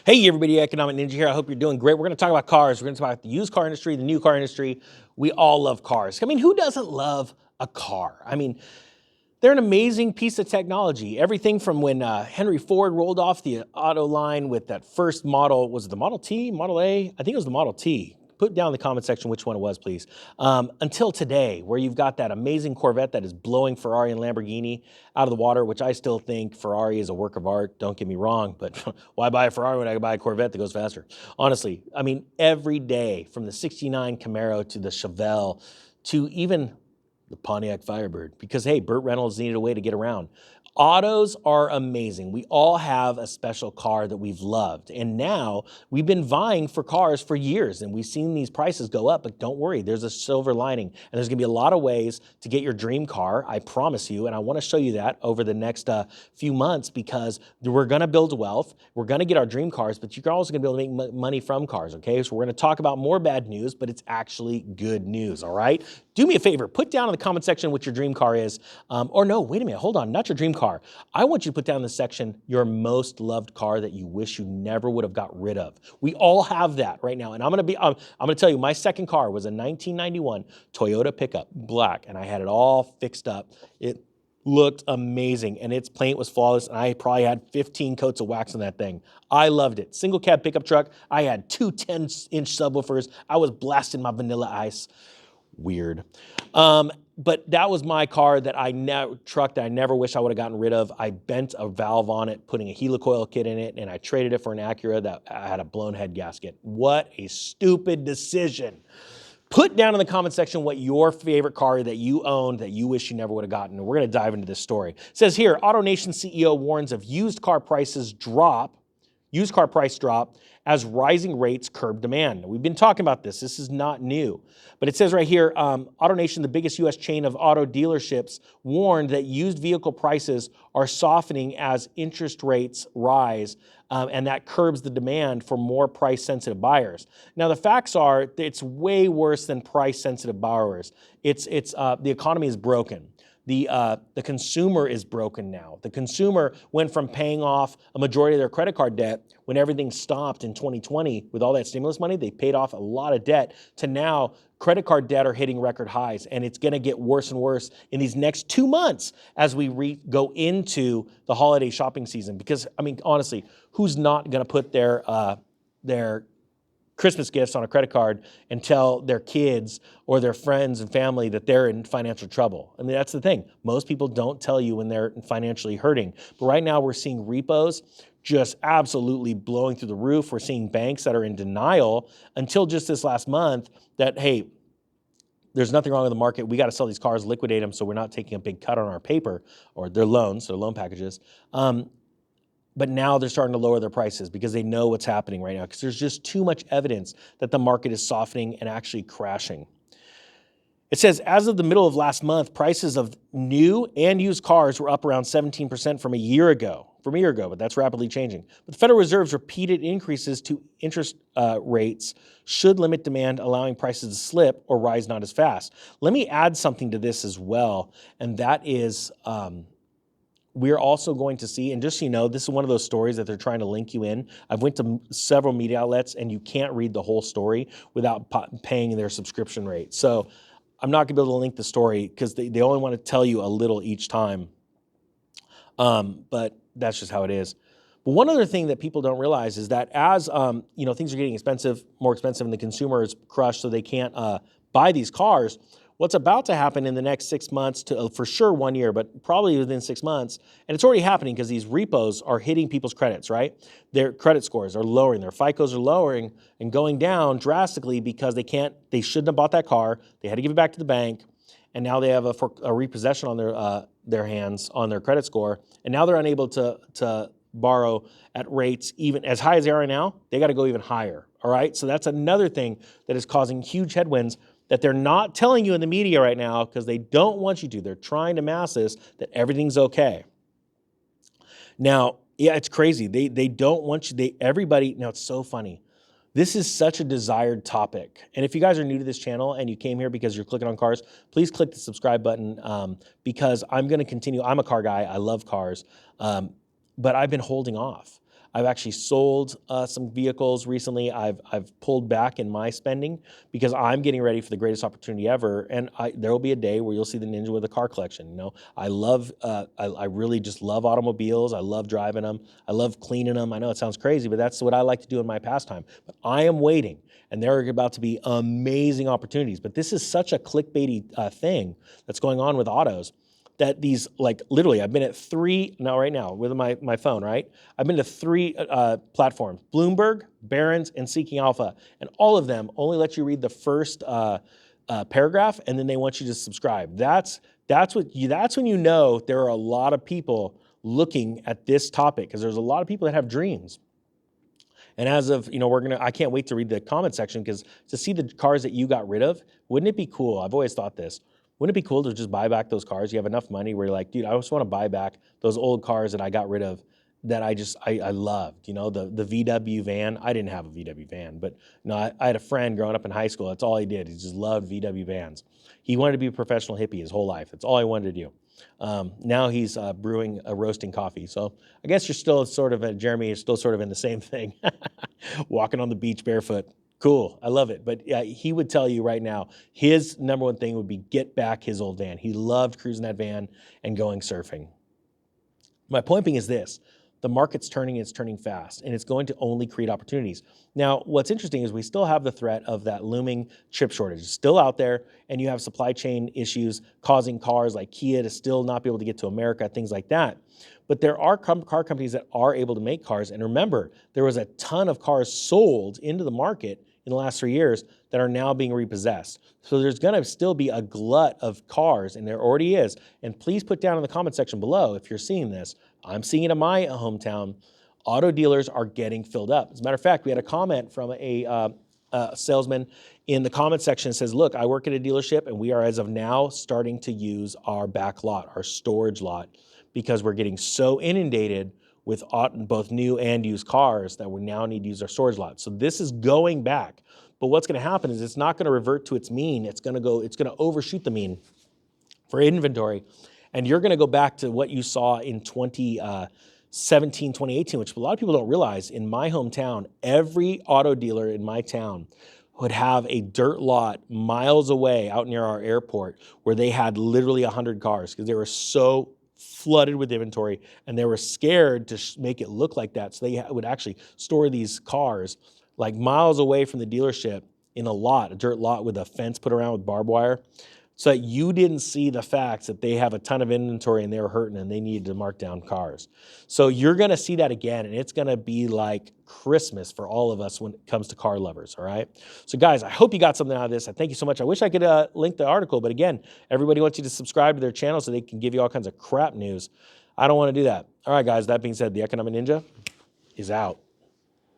Hey everybody, Economic Ninja here. I hope you're doing great. We're going to talk about cars. We're going to talk about the used car industry, the new car industry. We all love cars. I mean, who doesn't love a car? I mean, they're an amazing piece of technology. Everything from when Henry Ford rolled off the auto line with that first model, was it the Model T, Model A? I think it was the Model T. Put down in the comment section which one it was, please. Until today, where you've got that amazing Corvette that is blowing Ferrari and Lamborghini out of the water, which I still think Ferrari is a work of art. Don't get me wrong, but why buy a Ferrari when I can buy a Corvette that goes faster? Honestly, I mean, every day from the 69 Camaro to the Chevelle to even the Pontiac Firebird, because hey, Burt Reynolds needed a way to get around. Autos are amazing. We all have a special car that we've loved. And now we've been vying for cars for years and we've seen these prices go up, but don't worry, there's a silver lining. And there's gonna be a lot of ways to get your dream car, I promise you. And I wanna show you that over the next few months, because we're gonna build wealth, we're gonna get our dream cars, but you're also gonna be able to make money from cars, okay? So we're gonna talk about more bad news, but it's actually good news, all right? Do me a favor, put down in the comment section what your dream car is, or no, wait a minute, hold on, not your dream car. I want you to put down in the section your most loved car that you wish you never would have got rid of. We all have that right now, and I'm gonna tell you, my second car was a 1991 Toyota pickup, black, and I had it all fixed up. It looked amazing, and its paint was flawless, and I probably had 15 coats of wax on that thing. I loved it. Single cab pickup truck. I had two 10-inch subwoofers. I was blasting my Vanilla Ice. Weird. But that was my car that I never wish I would have gotten rid of. I bent a valve on it, putting a helicoil kit in it, and I traded it for an Acura that had a blown head gasket. What a stupid decision. Put down in the comment section what your favorite car that you owned that you wish you never would have gotten. And we're going to dive into this story. It says here, AutoNation CEO warns of used car price drop as rising rates curb demand. We've been talking about this. This is not new. But it says right here, AutoNation, the biggest U.S. chain of auto dealerships, warned that used vehicle prices are softening as interest rates rise, and that curbs the demand for more price-sensitive buyers. Now, the facts are it's way worse than price-sensitive borrowers. The economy is broken. The consumer is broken now. The consumer went from paying off a majority of their credit card debt when everything stopped in 2020 with all that stimulus money. They paid off a lot of debt to now credit card debt are hitting record highs, and it's going to get worse and worse in these next 2 months as we go into the holiday shopping season. Because I mean, honestly, who's not going to put their Christmas gifts on a credit card and tell their kids or their friends and family that they're in financial trouble? I mean, that's the thing. Most people don't tell you when they're financially hurting. But right now we're seeing repos just absolutely blowing through the roof. We're seeing banks that are in denial until just this last month that, hey, there's nothing wrong with the market. We got to sell these cars, liquidate them, so we're not taking a big cut on our paper or their loans, their loan packages. But now they're starting to lower their prices because they know what's happening right now, because there's just too much evidence that the market is softening and actually crashing. It says, as of the middle of last month, prices of new and used cars were up around 17% from a year ago, but that's rapidly changing. But the Federal Reserve's repeated increases to interest rates should limit demand, allowing prices to slip or rise not as fast. Let me add something to this as well, and that is we're also going to see, and just so you know, this is one of those stories that they're trying to link you in. I've went to several media outlets, and you can't read the whole story without paying their subscription rate. So I'm not going to be able to link the story because they only want to tell you a little each time. But that's just how it is. But one other thing that people don't realize is that as things are getting more expensive, and the consumer is crushed, so they can't buy these cars. What's about to happen in the next 6 months to for sure 1 year, but probably within 6 months, and it's already happening because these repos are hitting people's credits, right? Their credit scores are lowering, their FICOs are lowering and going down drastically because they shouldn't have bought that car. They had to give it back to the bank, and now they have a repossession on their hands on their credit score, and now they're unable to borrow at rates even as high as they are right now. They got to go even higher. All right, so that's another thing that is causing huge headwinds that they're not telling you in the media right now because they don't want you to. They're trying to mask this, that everything's okay. Now, yeah, it's crazy. They don't want you. Now it's so funny. This is such a desired topic. And if you guys are new to this channel and you came here because you're clicking on cars, please click the subscribe button because I'm going to continue. I'm a car guy. I love cars, but I've been holding off. I've actually sold some vehicles recently. I've pulled back in my spending because I'm getting ready for the greatest opportunity ever. And there will be a day where you'll see the Ninja with a car collection. You know, I love, I really just love automobiles. I love driving them. I love cleaning them. I know it sounds crazy, but that's what I like to do in my pastime. But I am waiting, and there are about to be amazing opportunities. But this is such a clickbaity thing that's going on with autos, that these, like, literally, I've been at three, now right now with my phone, right? I've been to three platforms: Bloomberg, Barron's, and Seeking Alpha. And all of them only let you read the first paragraph, and then they want you to subscribe. That's when you know there are a lot of people looking at this topic, because there's a lot of people that have dreams. And as of, I can't wait to read the comment section, because to see the cars that you got rid of, wouldn't it be cool? I've always thought this. Wouldn't it be cool to just buy back those cars? You have enough money where you're like, dude, I just want to buy back those old cars that I got rid of, that I loved. The VW van. I didn't have a VW van, but I had a friend growing up in high school. That's all he did. He just loved VW vans. He wanted to be a professional hippie his whole life. That's all he wanted to do. Now he's roasting coffee. So I guess you're still sort of, Jeremy is still sort of in the same thing. Walking on the beach barefoot. Cool. I love it. But he would tell you right now, his number one thing would be get back his old van. He loved cruising that van and going surfing. My point being is this: the market's turning, it's turning fast, and it's going to only create opportunities. Now, what's interesting is we still have the threat of that looming chip shortage. It's still out there, and you have supply chain issues causing cars like Kia to still not be able to get to America, things like that. But there are car companies that are able to make cars. And remember, there was a ton of cars sold into the market in the last 3 years that are now being repossessed. So there's going to still be a glut of cars, and there already is. And please put down in the comment section below if you're seeing this. I'm seeing it in my hometown. Auto dealers are getting filled up. As a matter of fact, we had a comment from a salesman in the comment section that says, look, I work at a dealership, and we are, as of now, starting to use our back lot, our storage lot, because we're getting so inundated with both new and used cars that we now need to use our storage lot. So this is going back. But what's going to happen is it's not going to revert to its mean. It's going to overshoot the mean for inventory. And you're going to go back to what you saw in 2017, 2018, which a lot of people don't realize. In my hometown, every auto dealer in my town would have a dirt lot miles away out near our airport where they had literally 100 cars, because they were so flooded with inventory, and they were scared to make it look like that. So they would actually store these cars like miles away from the dealership in a dirt lot with a fence put around with barbed wire, so that you didn't see the facts that they have a ton of inventory and they were hurting and they needed to mark down cars. So you're going to see that again, and it's going to be like Christmas for all of us when it comes to car lovers, all right? So guys, I hope you got something out of this. I thank you so much. I wish I could link the article, but again, everybody wants you to subscribe to their channel so they can give you all kinds of crap news. I don't want to do that. All right, guys, that being said, the Economic Ninja is out.